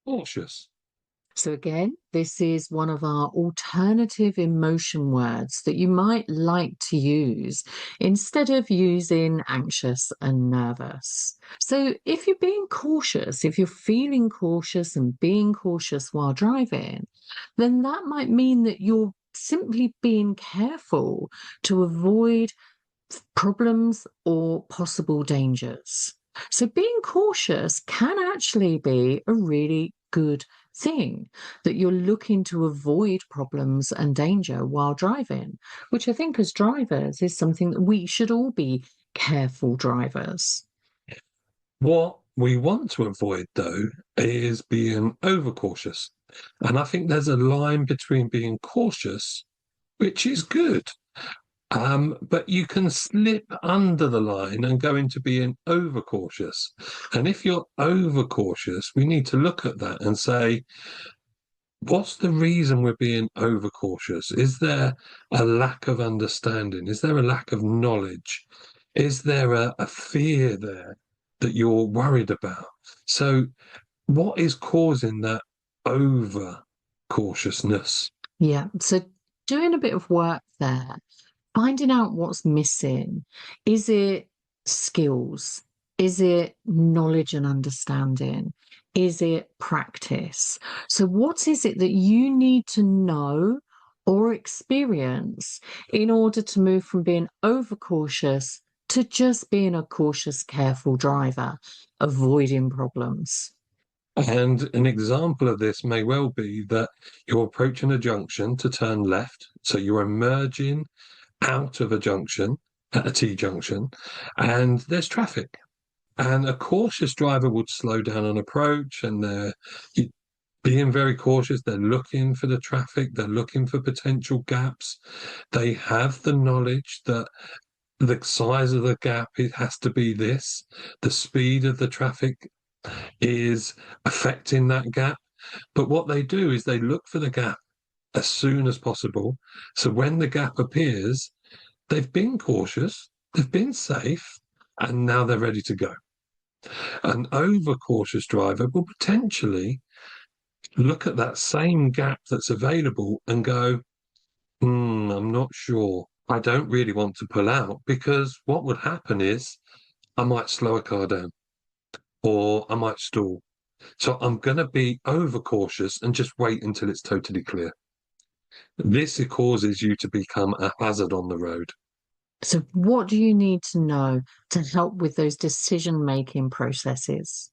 Cautious. So again, this is one of our alternative emotion words that you might like to use instead of using anxious and nervous. So if you're being cautious, if you're feeling cautious and being cautious while driving, then that might mean that you're simply being careful to avoid problems or possible dangers. So being cautious can actually be a really good thing, that you're looking to avoid problems and danger while driving, which I think as drivers is something that we should all be careful drivers. What we want to avoid, though, is being overcautious. And I think there's a line between being cautious, which is good, but you can slip under the line and go into being overcautious. And if you're overcautious, we need to look at that and say, what's the reason we're being overcautious? Is there a lack of understanding? Is there a lack of knowledge? Is there a fear there that you're worried about? So, what is causing that over cautiousness? Yeah. So doing a bit of work there, finding out what's missing. Is it skills? Is it knowledge and understanding? Is it practice? So, what is it that you need to know or experience in order to move from being overcautious to just being a cautious, careful driver, avoiding problems? And an example of this may well be that you're approaching a junction to turn left. So you're emerging out of a junction at a T junction, and there's traffic. And a cautious driver would slow down on approach, and they're being very cautious. They're looking for the traffic, they're looking for potential gaps. They have the knowledge that the size of the gap, it has to be this, the speed of the traffic is affecting that gap. But what they do is they look for the gap as soon as possible. So when the gap appears, they've been cautious, they've been safe, and now they're ready to go. An overcautious driver will potentially look at that same gap that's available and go, I'm not sure. I don't really want to pull out, because what would happen is I might slow a car down or I might stall. So I'm going to be overcautious and just wait until it's totally clear. This causes you to become a hazard on the road. So, what do you need to know to help with those decision making processes?